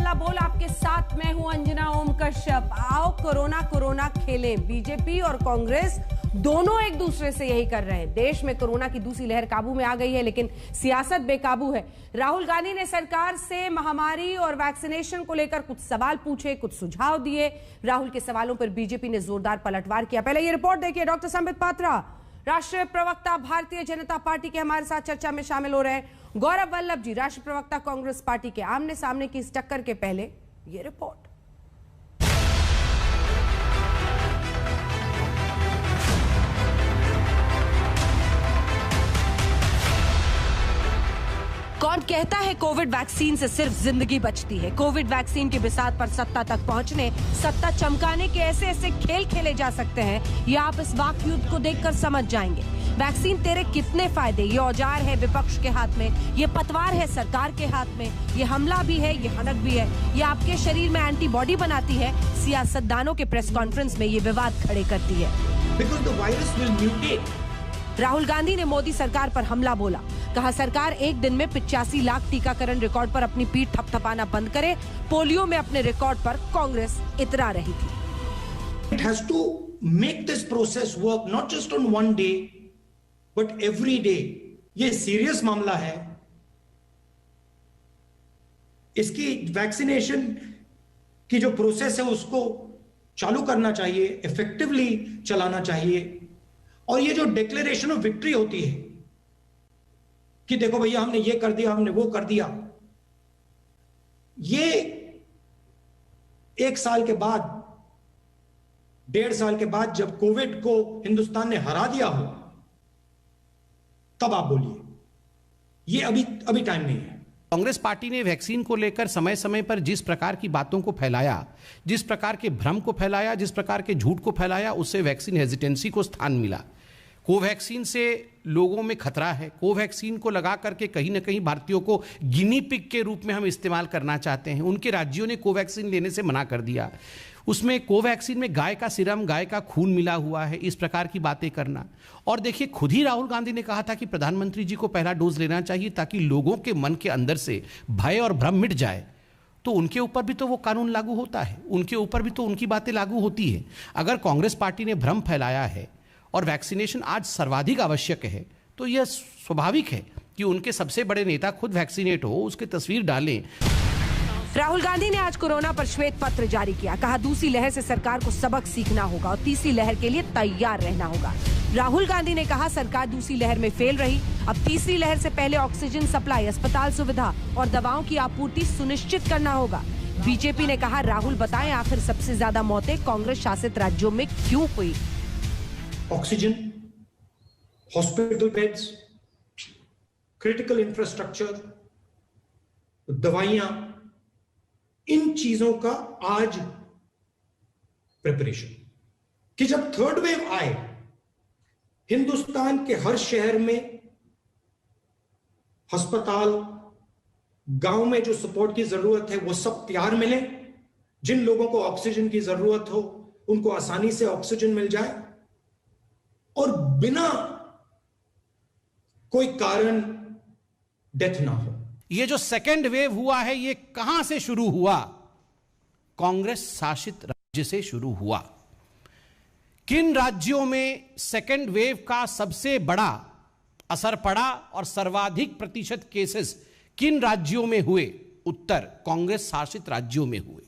हल्ला बोल आपके साथ मैं हूं अंजना ओम कश्यप। आओ कोरोना कोरोना खेलें। बीजेपी और कांग्रेस दोनों एक दूसरे से यही कर रहे हैं। देश में कोरोना की दूसरी लहर काबू में आ गई है, लेकिन सियासत बेकाबू है। राहुल गांधी ने सरकार से महामारी और वैक्सीनेशन को लेकर कुछ सवाल पूछे, कुछ सुझाव दिए। राहुल के सवालों पर बीजेपी ने जोरदार पलटवार किया। पहले ये रिपोर्ट देखिए। डॉक्टर संबित पात्रा, राष्ट्रीय प्रवक्ता भारतीय जनता पार्टी के, हमारे साथ चर्चा में शामिल हो रहे हैं। गौरव वल्लभ जी, राष्ट्रीय प्रवक्ता कांग्रेस पार्टी के। आमने सामने की इस टक्कर के पहले ये रिपोर्ट। कौन कहता है कोविड वैक्सीन से सिर्फ जिंदगी बचती है? कोविड वैक्सीन के बिसात पर सत्ता तक पहुंचने, सत्ता चमकाने के ऐसे ऐसे खेल खेले जा सकते हैं, ये आप इस वाक युद्ध को देखकर समझ जाएंगे। वैक्सीन तेरे कितने फायदे, ये औजार है विपक्ष के हाथ में, ये पतवार है सरकार के हाथ में, ये हमला भी है, ये हनक भी है, ये आपके शरीर में एंटीबॉडी बनाती है। सियासतदानों के प्रेस कॉन्फ्रेंस में ये विवाद खड़े करती है। Because the virus will mutate. Rahul Gandhi ने मोदी सरकार पर हमला बोला। कहा सरकार एक दिन में 85 लाख टीकाकरण रिकॉर्ड पर अपनी पीठ थपथपाना बंद करे। पोलियो में अपने रिकॉर्ड पर कांग्रेस इतरा रही थी। It has to make this process work not just on one day, but every day. ये सीरियस मामला है। इसकी वैक्सीनेशन की जो प्रोसेस है उसको चालू करना चाहिए, इफेक्टिवली चलाना चाहिए। और ये जो डिक्लेरेशन ऑफ विक्ट्री होती है कि देखो भैया हमने ये कर दिया, हमने वो कर दिया, ये एक साल के बाद, 1.5 साल के बाद जब कोविड को हिंदुस्तान ने हरा दिया हो, तब आप बोलिए। ये अभी टाइम नहीं है। कांग्रेस पार्टी ने वैक्सीन को लेकर समय समय पर जिस प्रकार की बातों को फैलाया, जिस प्रकार के भ्रम को फैलाया, जिस प्रकार के झूठ को फैलाया, उससे वैक्सीन हेजिटेंसी को स्थान मिला। कोवैक्सीन से लोगों में खतरा है। कोवैक्सीन को लगा करके कहीं ना कहीं भारतीयों को गिनी पिग के रूप में हम इस्तेमाल करना चाहते हैं। उनके राज्यों ने कोवैक्सीन लेने से मना कर दिया। उसमें कोवैक्सीन में गाय का सीरम, गाय का खून मिला हुआ है, इस प्रकार की बातें करना। और देखिए, खुद ही राहुल गांधी ने कहा था कि प्रधानमंत्री जी को पहला डोज लेना चाहिए ताकि लोगों के मन के अंदर से भय और भ्रम मिट जाए। तो उनके ऊपर भी तो वो कानून लागू होता है, उनके ऊपर भी तो उनकी बातें लागू होती है। अगर कांग्रेस पार्टी ने भ्रम फैलाया है और वैक्सीनेशन आज सर्वाधिक आवश्यक है, तो यह स्वाभाविक है कि उनके सबसे बड़े नेता खुद वैक्सीनेट हो, उसकी तस्वीर डालें। राहुल गांधी ने आज कोरोना पर श्वेत पत्र जारी किया। कहा दूसरी लहर से सरकार को सबक सीखना होगा और तीसरी लहर के लिए तैयार रहना होगा। राहुल गांधी ने कहा सरकार दूसरी लहर में फेल रही, अब तीसरी लहर से पहले ऑक्सीजन सप्लाई, अस्पताल सुविधा और दवाओं की आपूर्ति सुनिश्चित करना होगा। बीजेपी ने कहा राहुल बताएं आखिर सबसे ज्यादा मौतें कांग्रेस शासित राज्यों में क्यों हुई? Oxygen, hospital beds, critical infrastructure, दवाइयां, इन चीजों का आज प्रिपरेशन कि जब थर्ड वेव आए, हिंदुस्तान के हर शहर में अस्पताल, गांव में जो सपोर्ट की जरूरत है वो सब तैयार मिले। जिन लोगों को ऑक्सीजन की जरूरत हो उनको आसानी से ऑक्सीजन मिल जाए और बिना कोई कारण डेथ ना हो। ये जो सेकेंड वेव हुआ है, ये कहां से शुरू हुआ? कांग्रेस शासित राज्य से शुरू हुआ। किन राज्यों में सेकेंड वेव का सबसे बड़ा असर पड़ा और सर्वाधिक प्रतिशत केसेस किन राज्यों में हुए? उत्तर, कांग्रेस शासित राज्यों में हुए।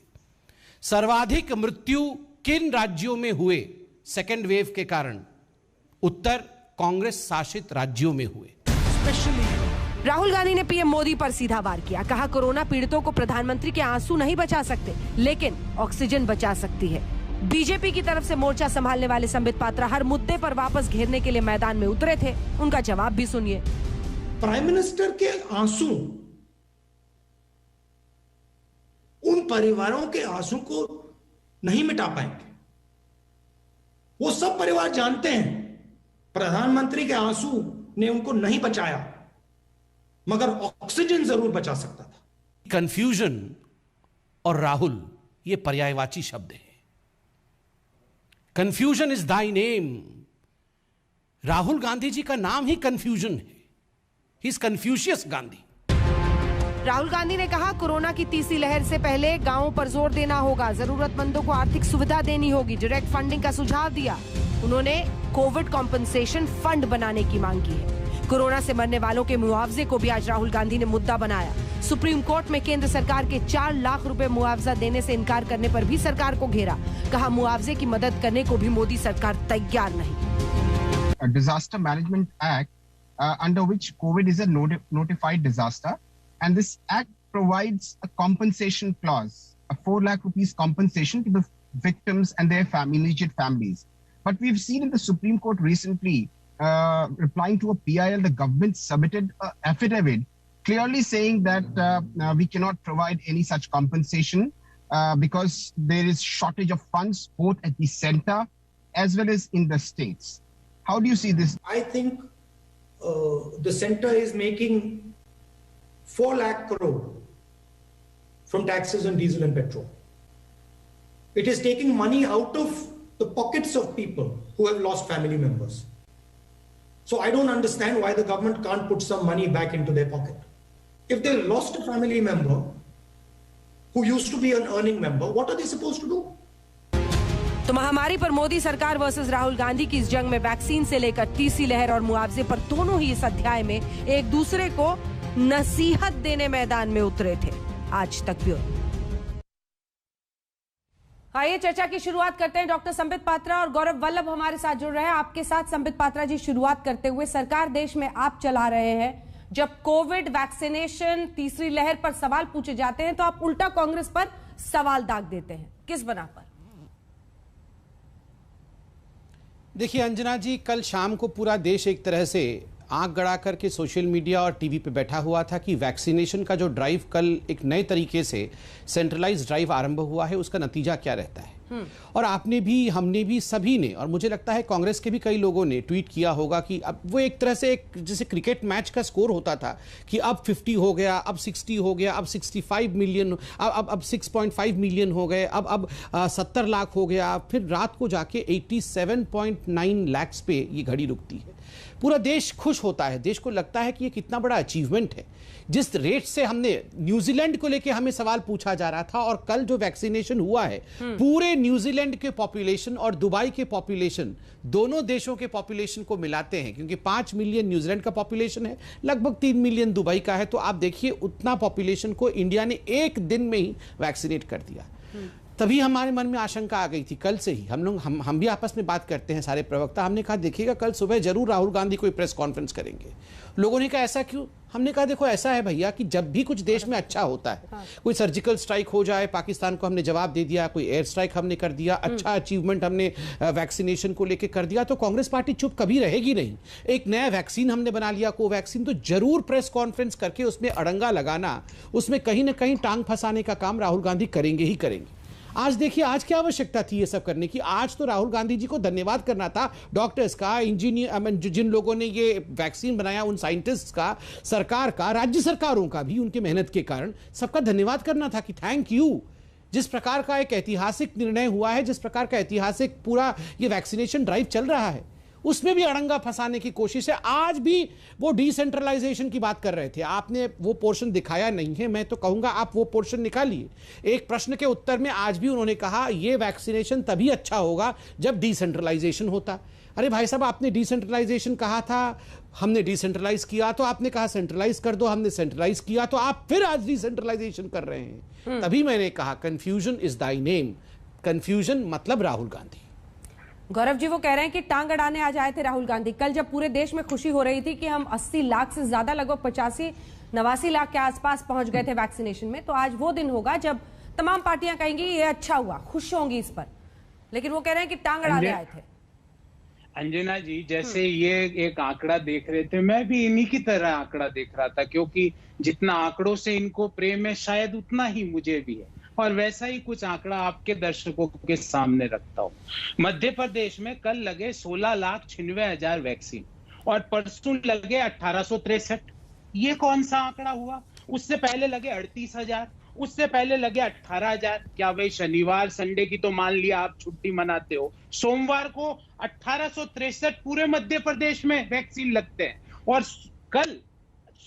सर्वाधिक मृत्यु किन राज्यों में हुए सेकेंड वेव के कारण? उत्तर, कांग्रेस शासित राज्यों में हुए। राहुल गांधी ने पीएम मोदी पर सीधा वार किया। कहा कोरोना पीड़ितों को प्रधानमंत्री के आंसू नहीं बचा सकते, लेकिन ऑक्सीजन बचा सकती है। बीजेपी की तरफ से मोर्चा संभालने वाले संबित पात्रा हर मुद्दे पर वापस घेरने के लिए मैदान में उतरे थे। उनका जवाब भी सुनिए। प्राइम मिनिस्टर के आंसू उन परिवारों के आंसू को नहीं मिटा पाएंगे। वो सब परिवार जानते हैं प्रधानमंत्री के आंसू ने उनको नहीं बचाया, मगर ऑक्सीजन जरूर बचा सकता था। कंफ्यूजन और राहुल ये पर्यायवाची शब्द है। Confusion is thy name. Rahul Gandhi ji का नाम ही कंफ्यूजन है। He is Confucius Gandhi. Rahul Gandhi ने कहा कोरोना की तीसरी लहर से पहले गांवों पर जोर देना होगा, जरूरतमंदों को आर्थिक सुविधा देनी होगी, डायरेक्ट फंडिंग का सुझाव दिया। उन्होंने कोविड कॉम्पनसेशन फंड बनाने की मांग की है। कोरोना से मरने वालों के मुआवजे को भी आज राहुल गांधी ने मुद्दा बनाया। सुप्रीम कोर्ट में केंद्र सरकार के 4 लाख रुपए मुआवजा देने से इनकार करने पर भी सरकार को घेरा। कहा मुआवजे की मदद करने को भी मोदी सरकार तैयार नहीं। Disaster management act under which COVID is a notified disaster, and this act provides a compensation clause, a 4 lakh rupees compensation to the victims and their immediate families. But we've seen in the Supreme Court recently, replying to a PIL, the government submitted an affidavit clearly saying that we cannot provide any such compensation because there is shortage of funds both at the center as well as in the states. How do you see this? I think the center is making 4 lakh crore from taxes on diesel and petrol. It is taking money out of the pockets of people who have lost family members. So I don't understand why the government can't put some money back into their pocket. If they lost a family member who used to be an earning member, what are they supposed to do? तो महामारी पर मोदी सरकार versus Rahul Gandhi की इस जंग में vaccine से लेकर तीसरी लहर और मुआवजे पर दोनों ही इस अध्याय में एक दूसरे को नसीहत देने मैदान में उतरे थे। आज तक ब्यूरो। आइए चर्चा की शुरुआत करते हैं। डॉक्टर संबित पात्रा और गौरव वल्लभ हमारे साथ जुड़ रहे हैं। आपके साथ संबित पात्रा जी, शुरुआत करते हुए, सरकार देश में आप चला रहे हैं, जब कोविड वैक्सीनेशन तीसरी लहर पर सवाल पूछे जाते हैं तो आप उल्टा कांग्रेस पर सवाल दाग देते हैं, किस बना पर? देखिए अंजना जी, कल शाम को पूरा देश एक तरह से आंख गड़ा करके सोशल मीडिया और टीवी पे बैठा हुआ था कि वैक्सीनेशन का जो ड्राइव कल एक नए तरीके से सेंट्रलाइज्ड ड्राइव आरंभ हुआ है, उसका नतीजा क्या रहता है। और आपने भी, हमने भी, सभी ने, और मुझे लगता है कांग्रेस के भी कई लोगों ने ट्वीट किया होगा कि अब वो एक तरह से एक जैसे क्रिकेट मैच का स्कोर होता था कि अब 50 हो गया, अब 60 हो गया, अब 65 मिलियन, अब 6.5 मिलियन हो गए, अब 70 लाख हो गया, फिर रात को जाके 87.9 लाख पे ये घड़ी रुकती है। पूरा देश खुश होता है, देश को लगता है कि ये कितना बड़ा अचीवमेंट है। जिस रेट से हमने न्यूजीलैंड को लेके हमें सवाल पूछा जा रहा था, और कल जो वैक्सीनेशन हुआ है, पूरे न्यूजीलैंड के पॉपुलेशन और दुबई के पॉपुलेशन, दोनों देशों के पॉपुलेशन को मिलाते हैं, क्योंकि 5 मिलियन न्यूजीलैंड का पॉपुलेशन है, लगभग 3 मिलियन दुबई का है, तो आप देखिए उतना पॉपुलेशन को इंडिया ने एक दिन में ही वैक्सीनेट कर दिया। तभी हमारे मन में आशंका आ गई थी कल से ही। हम भी आपस में बात करते हैं सारे प्रवक्ता, हमने कहा देखिएगा कल सुबह जरूर राहुल गांधी कोई प्रेस कॉन्फ्रेंस करेंगे। लोगों ने कहा ऐसा क्यों? हमने कहा देखो ऐसा है भैया कि जब भी कुछ देश में अच्छा होता है, कोई सर्जिकल स्ट्राइक हो जाए, पाकिस्तान को हमने जवाब दे दिया, कोई एयर स्ट्राइक हमने कर दिया, अच्छा अचीवमेंट हमने वैक्सीनेशन को लेकर कर दिया, तो कांग्रेस पार्टी चुप कभी रहेगी नहीं। एक नया वैक्सीन हमने बना लिया, कोवैक्सीन, तो जरूर प्रेस कॉन्फ्रेंस करके उसमें अड़ंगा लगाना, उसमें कहीं ना कहीं टांग फंसाने का काम राहुल गांधी करेंगे ही करेंगे। आज देखिए, आज क्या आवश्यकता थी ये सब करने की? आज तो राहुल गांधी जी को धन्यवाद करना था, डॉक्टर्स का, इंजीनियर, जिन लोगों ने ये वैक्सीन बनाया, उन साइंटिस्ट का, सरकार का, राज्य सरकारों का भी, उनकी मेहनत के कारण सबका धन्यवाद करना था कि थैंक यू। जिस प्रकार का एक ऐतिहासिक निर्णय हुआ है, जिस प्रकार का ऐतिहासिक पूरा ये वैक्सीनेशन ड्राइव चल रहा है, उसमें भी अड़ंगा फंसाने की कोशिश है। आज भी वो डिसेंट्रलाइजेशन की बात कर रहे थे, आपने वो पोर्शन दिखाया नहीं है, मैं तो कहूंगा आप वो पोर्शन निकालिए। एक प्रश्न के उत्तर में आज भी उन्होंने कहा ये वैक्सीनेशन तभी अच्छा होगा जब डिसेंट्रलाइजेशन होता। अरे भाई साहब, आपने डिसेंट्रलाइजेशन कहा था, हमने डिसेंट्रलाइज किया, तो आपने कहा सेंट्रलाइज कर दो, हमने सेंट्रलाइज किया, तो आप फिर आज डिसेंट्रलाइजेशन कर रहे हैं। तभी मैंने कहा confusion is thy name. Confusion मतलब राहुल गांधी। गौरव जी, वो कह रहे हैं कि टांग अड़ाने आज आए थे राहुल गांधी। कल जब पूरे देश में खुशी हो रही थी कि हम 80 लाख से ज्यादा, लगभग 85-89 लाख के आसपास पहुंच गए थे वैक्सीनेशन में, तो आज वो दिन होगा जब तमाम पार्टियां कहेंगी ये अच्छा हुआ, खुश होंगी इस पर। लेकिन वो कह रहे हैं कि टांग अड़ाने आए थे। अंजना जी, जैसे ये एक आंकड़ा देख रहे थे, मैं भी इन्हीं की तरह आंकड़ा देख रहा था, क्योंकि जितना आंकड़ों से इनको प्रेम है शायद उतना ही मुझे भी है, और वैसा ही कुछ आंकड़ा आपके दर्शकों के सामने रखता हूं। मध्य प्रदेश में कल लगे 16,96,000 वैक्सीन और परसों लगे 1863। ये कौन सा आंकड़ा हुआ? उससे पहले लगे 38,000, उससे पहले लगे 18,000। क्या भाई शनिवार संडे की तो मान लिया आप छुट्टी मनाते हो, सोमवार को 1863 पूरे मध्य प्रदेश में वैक्सीन लगते हैं, और कल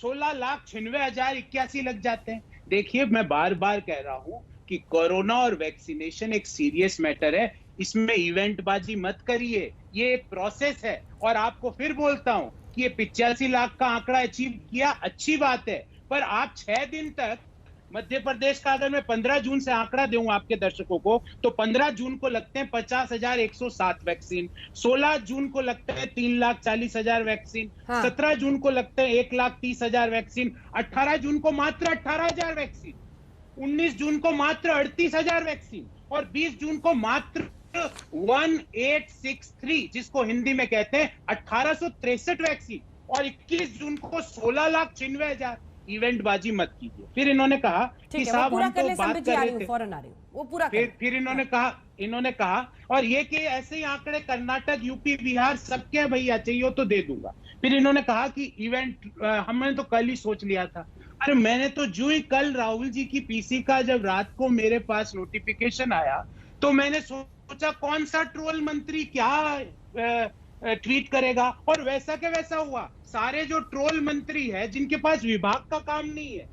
16,96,081 लग जाते हैं। देखिए, मैं बार बार कह रहा हूं कि कोरोना और वैक्सीनेशन एक सीरियस मैटर है, इसमें इवेंटबाजी मत करिए, ये एक प्रोसेस है। और आपको फिर बोलता हूं कि ये 85 लाख का आंकड़ा अचीव किया, अच्छी बात है, पर आप 6 दिन तक मध्य प्रदेश का, अगर मैं 15 जून से आंकड़ा दूं आपके दर्शकों को, तो 15 जून को लगते हैं 50,107 वैक्सीन, 16 जून को लगता है 3,40,000 वैक्सीन, 17 जून को लगते हैं 1,30,000 वैक्सीन, 18 जून को मात्र 18,000 वैक्सीन, 19 जून को मात्र 38,000 वैक्सीन और 20 जून को मात्र 1863, जिसको हिंदी में कहते हैं 1863 वैक्सीन, और 21 जून को 16,96,000। इवेंटबाजी मत कीजिए। फिर इन्होंने कहा कि साहब हम तो बात कर रहे थे, वो पूरा फिर इन्होंने कहा और ये कि ऐसे ही आंकड़े कर्नाटक, यूपी, बिहार सबके भैया चाहिए तो दे दूंगा। फिर इन्होंने कहा कि इवेंट हमने तो कल ही सोच लिया था। अरे मैंने तो जो ही कल राहुल जी की पीसी का जब रात को मेरे पास नोटिफिकेशन आया तो मैंने सोचा कौन सा ट्रोल मंत्री क्या ट्वीट करेगा, और वैसा के वैसा हुआ। सारे जो ट्रोल मंत्री है जिनके पास विभाग का काम नहीं है,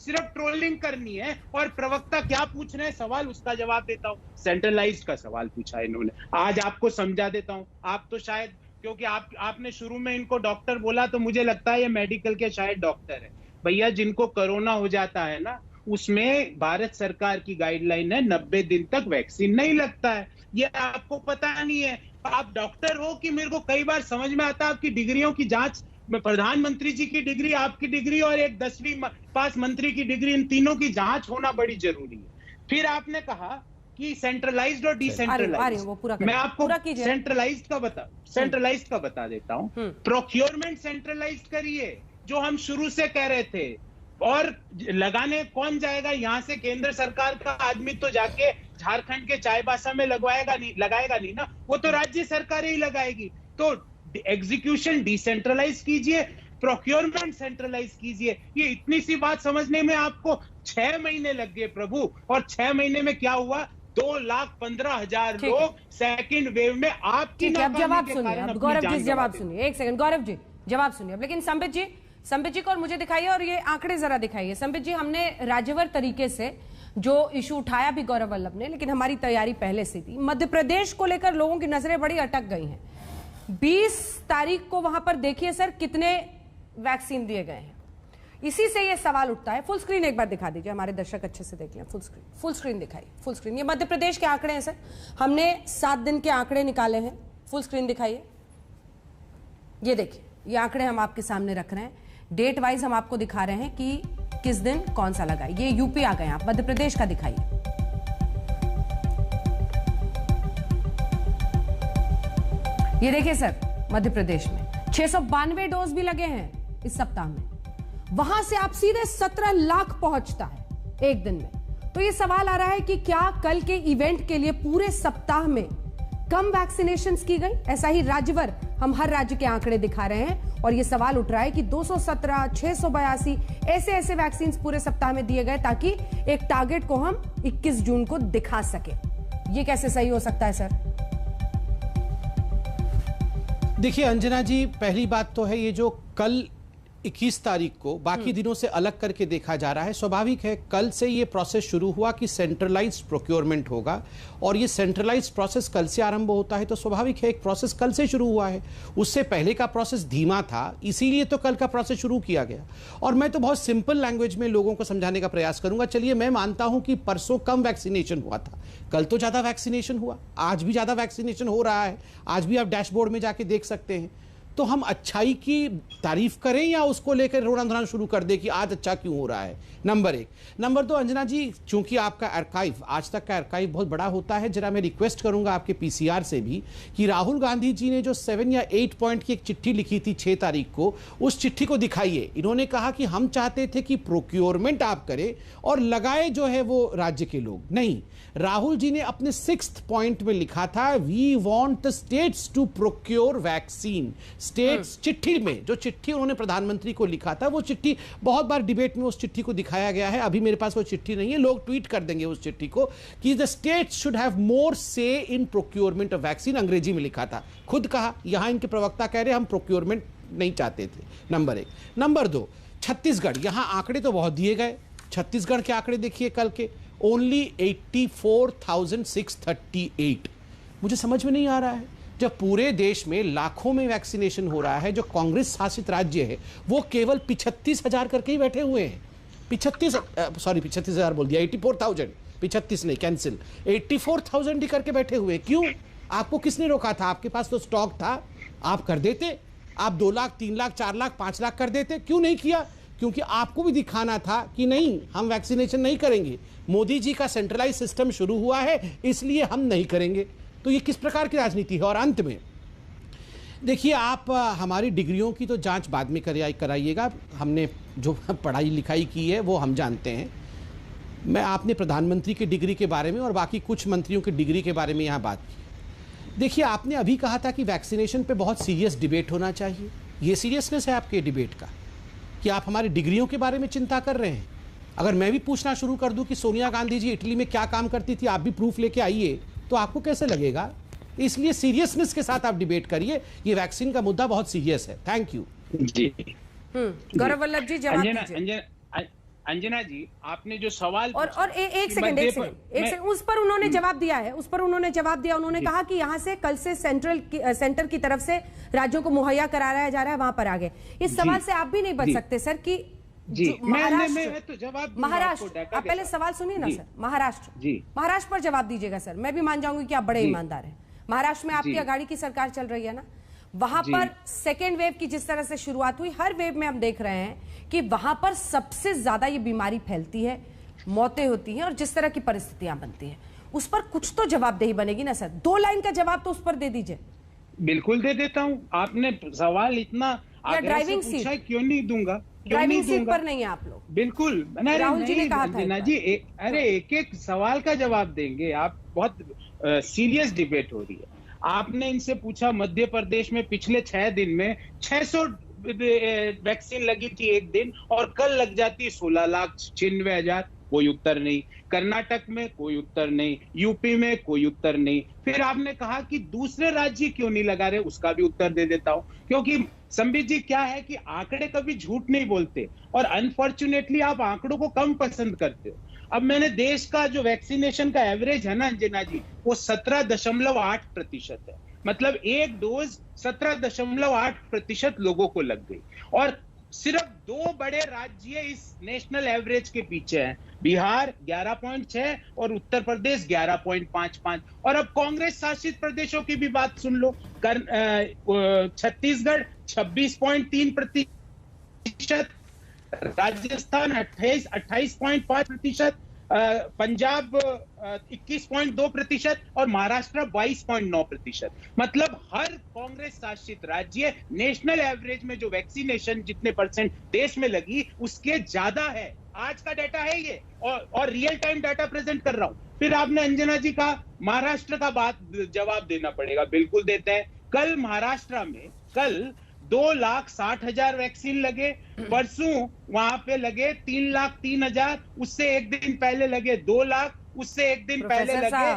सिर्फ ट्रोलिंग करनी है, और प्रवक्ता क्या पूछ रहे हैं सवाल उसका जवाब देता हूं। सेंट्रलाइज्ड का सवाल पूछा इन्होंने, आज आपको समझा देता हूं। आप तो शायद, क्योंकि आपने शुरू में इनको डॉक्टर बोला तो मुझे लगता है ये मेडिकल के शायद डॉक्टर है। भैया, जिनको कोरोना हो जाता है ना, उसमें भारत सरकार की गाइडलाइन है 90 दिन तक वैक्सीन नहीं लगता है। ये आपको पता नहीं है। आप डॉक्टर हो कि मेरे को कई बार समझ में आता है आपकी डिग्रियों की जांच, प्रधानमंत्री जी की डिग्री, आपकी डिग्री और एक 10वीं पास मंत्री की डिग्री, इन तीनों की जांच होना बड़ी जरूरी है। फिर आपने कहा कि सेंट्रलाइज्ड और डिसेंट्रलाइज्ड, मैं आपको सेंट्रलाइज्ड का बता देता हूं। प्रोक्योरमेंट सेंट्रलाइज्ड करिए, जो हम शुरू से कह रहे थे, और लगाने कौन जाएगा यहां से? केंद्र सरकार का आदमी तो जाके झारखंड के चाईबासा में लगाएगा नहीं ना, वो तो राज्य सरकार ही लगाएगी। तो एग्जीक्यूशन डिसेंट्रलाइज कीजिए, प्रोक्योरमेंट सेंट्रलाइज कीजिए। ये इतनी सी बात समझने में आपको 6 महीने लग गए प्रभु, और 6 महीने में क्या हुआ? 2,15,000 लोग सेकंड वेव में आपकी जवाब सुनिए। गौरव जी जवाब सुनिए, एक सेकंड गौरव जी जवाब सुनिए। लेकिन संबित जी को और मुझे दिखाइए और ये आंकड़े जरा दिखाइए। संबित जी, हमने राज्यवर तरीके से जो इशू उठाया भी गौरव वल्लभ ने, लेकिन हमारी तैयारी पहले से थी। मध्य प्रदेश को लेकर लोगों की नजरें बड़ी अटक गई हैं। 20 तारीख को वहां पर देखिए सर कितने वैक्सीन दिए गए हैं। इसी से ये सवाल उठता है। फुल स्क्रीन एक बार दिखा दीजिए, हमारे दर्शक अच्छे से देख लें। फुल स्क्रीन दिखाइए, फुल स्क्रीन। ये मध्य प्रदेश के आंकड़े हैं सर, हमने 7 दिन के आंकड़े निकाले हैं। फुल स्क्रीन दिखाइए। ये देखिए, ये आंकड़े हम आपके सामने रख रहे हैं। डेट वाइज हम आपको दिखा रहे हैं कि किस दिन कौन सा लगा। ये यूपी आ गए, आप मध्य प्रदेश का दिखाइए। ये देखिए सर, मध्य प्रदेश में 692 डोज भी लगे हैं इस सप्ताह में। वहां से आप सीधे 17 लाख पहुंचता है एक दिन में। तो ये सवाल आ रहा है कि क्या कल के इवेंट के लिए पूरे सप्ताह में कम वैक्सीनेशंस की गई? ऐसा ही राज्यवर हम हर राज्य के आंकड़े दिखा रहे हैं, और ये सवाल उठ रहा है कि 217, 682 ऐसे वैक्सीन पूरे सप्ताह में दिए गए ताकि एक टारगेट को हम 21 जून को दिखा सके। ये कैसे सही हो सकता है सर? देखिए अंजना जी, पहली बात तो है ये जो कल 21 तारीख को बाकी दिनों से अलग करके देखा जा रहा है। स्वाभाविक है, कल से ये प्रोसेस शुरू हुआ कि सेंट्रलाइज्ड प्रोक्योरमेंट होगा, और ये सेंट्रलाइज्ड प्रोसेस कल से आरंभ होता है। तो स्वाभाविक है एक प्रोसेस कल से शुरू हुआ है। उससे पहले का प्रोसेस धीमा था, इसीलिए तो कल का प्रोसेस शुरू किया गया। और मैं तो बहुत सिंपल लैंग्वेज में लोगों को समझाने का प्रयास करूंगा। चलिए, मैं मानता हूं कि परसों कम वैक्सीनेशन हुआ था, कल तो ज्यादा वैक्सीनेशन हुआ, आज भी ज्यादा वैक्सीनेशन हो रहा है। आज भी आप डैशबोर्ड में जाके देख सकते हैं। तो हम अच्छाई की तारीफ करें या उसको लेकर रोना धोना शुरू कर दें कि आज अच्छा क्यों हो रहा है? नंबर 1। नंबर 2, अंजना जी, चूंकि आपका आर्काइव, आज तक का आर्काइव बहुत बड़ा होता है, जरा मैं रिक्वेस्ट करूंगा आपके पीसीआर से भी कि राहुल गांधी जी ने जो 7 या 8 पॉइंट की एक चिट्ठी लिखी थी 6 तारीख को, उस चिट्ठी को दिखाइए। इन्होंने कहा कि हम चाहते थे कि प्रोक्योरमेंट आप करें और लगाए जो है वो राज्य के लोग। नहीं, राहुल जी ने अपने 6th पॉइंट में लिखा था, we want the states to procure vaccine. States, चिट्ठी में जो चिट्ठी उन्होंने प्रधानमंत्री को लिखा था, वो चिट्ठी बहुत बार डिबेट में उस चिट्ठी को दिखाया गया है। अभी मेरे पास वो चिट्ठी नहीं है, लोग ट्वीट कर देंगे उस चिट्ठी को कि the states should have more से इन प्रोक्योरमेंट ऑफ वैक्सीन। अंग्रेजी में लिखा था, खुद कहा। यहां इनके प्रवक्ता कह रहे हम प्रोक्योरमेंट नहीं चाहते थे। नंबर 1। नंबर 2, छत्तीसगढ़, यहां आंकड़े तो बहुत दिए गए, छत्तीसगढ़ के आंकड़े देखिए कल के, ओनली 84,638। मुझे समझ में नहीं आ रहा है, जब पूरे देश में लाखों में वैक्सीनेशन हो रहा है, जो कांग्रेस शासित राज्य है वो केवल 35,000 करके ही बैठे हुए हैं। 35,000 बोल दिया, 84,000, 35 नहीं, कैंसिल, 84,000 ही करके बैठे हुए। क्यों? आपको किसने रोका था? आपके पास तो स्टॉक था, आप कर देते, आप 2 लाख, 3 लाख, 4 लाख, 5 लाख कर देते। क्यों नहीं किया? क्योंकि आपको भी दिखाना था कि नहीं, हम वैक्सीनेशन नहीं करेंगे, मोदी जी का सेंट्रलाइज सिस्टम शुरू हुआ है इसलिए हम नहीं करेंगे। तो ये किस प्रकार की राजनीति है? और अंत में देखिए, आप हमारी डिग्रियों की तो जांच बाद में कराइएगा, हमने जो पढ़ाई लिखाई की है वो हम जानते हैं। मैं आपने प्रधानमंत्री की डिग्री के बारे में और बाकी कुछ मंत्रियों की डिग्री के बारे में यहाँ बात की। देखिए, आपने अभी कहा था कि वैक्सीनेशन पे बहुत सीरियस डिबेट होना चाहिए। ये सीरियसनेस है आपके डिबेट का कि आप हमारी डिग्रियों के बारे में चिंता कर रहे हैं? अगर मैं भी पूछना शुरू कर दूं कि सोनिया गांधी जी इटली में क्या काम करती थी, आप भी प्रूफ लेके आइए, तो आपको कैसे लगेगा? इसलिए सीरियसनेस के साथ आप डिबेट करिए, ये वैक्सीन का मुद्दा बहुत सीरियस है। थैंक यू जी। गौरव वल्लभ जी, जवाब दीजिए। अंजना जी, आपने जो सवाल और एक सेकंड, उस पर उन्होंने जवाब दिया है, उन्होंने कहा कि यहाँ से कल से सेंटर की तरफ से राज्यों को मुहैया कराया जा रहा है, वहां पर आ गए। इस सवाल से आप भी नहीं बच सकते सर कि महाराष्ट्र, आप पहले सवाल सुनिए ना सर। महाराष्ट्र पर जवाब दीजिएगा सर। मैं भी मान जाऊंगी कि आप बड़े ईमानदार हैं। महाराष्ट्र में आपकी अघाड़ी की सरकार चल रही है ना, वहां पर सेकेंड वेव की जिस तरह से शुरुआत हुई, हर वेव में हम देख रहे हैं कि वहां पर सबसे ज्यादा ये बीमारी फैलती है, मौतें होती हैं और जिस तरह की परिस्थितियां बनती हैं, उस पर कुछ तो जवाबदेही बनेगी ना सर। 2 लाइन का जवाब तो उस पर दे दीजिए। बिल्कुल दे देता हूं। आपने सवाल इतना ड्राइविंग सीट क्यों नहीं दूंगा? ड्राइविंग सीट पर नहीं है आप लोग। बिल्कुल, राहुल जी ने कहा था जी, अरे एक सवाल का जवाब देंगे आप? बहुत सीरियस डिबेट हो रही है। आपने इनसे पूछा मध्य प्रदेश में पिछले 6 दिन में 600 वैक्सीन लगी थी एक दिन, और कल लग जाती 16,96,000, कोई उत्तर नहीं। कर्नाटक में कोई उत्तर नहीं, यूपी में कोई उत्तर नहीं। फिर आपने कहा कि दूसरे राज्य क्यों नहीं लगा रहे, उसका भी उत्तर दे देता हूं। क्योंकि संबित जी, क्या है कि आंकड़े कभी झूठ नहीं बोलते, और अनफॉर्चुनेटली आप आंकड़ों को कम पसंद करते हो। अब मैंने देश का जो वैक्सीनेशन का एवरेज है ना अंजना जी, वो 17.8% है। मतलब एक डोज 17.8% लोगों को लग गई, और सिर्फ 2 बड़े राज्य इस नेशनल एवरेज के पीछे हैं, बिहार 11.6 और उत्तर प्रदेश 11.55। और अब कांग्रेस शासित प्रदेशों की भी बात सुन लो। छत्तीसगढ़ 26.3%, राजस्थान 28.5%, पंजाब 21.2% और महाराष्ट्र 22.9%। मतलब हर कांग्रेस शासित राज्य नेशनल एवरेज में जो वैक्सीनेशन जितने परसेंट देश में लगी उसके ज्यादा है। आज का डाटा है ये, और रियल टाइम डाटा प्रेजेंट कर रहा हूं। फिर आपने अंजना जी का महाराष्ट्र का बात जवाब देना पड़ेगा, बिल्कुल देते हैं। कल महाराष्ट्र में 2,60,000 वैक्सीन लगे, परसों वहां पे लगे 3,03,000, उससे एक दिन पहले लगे 2 लाख, उससे एक दिन पहले लगे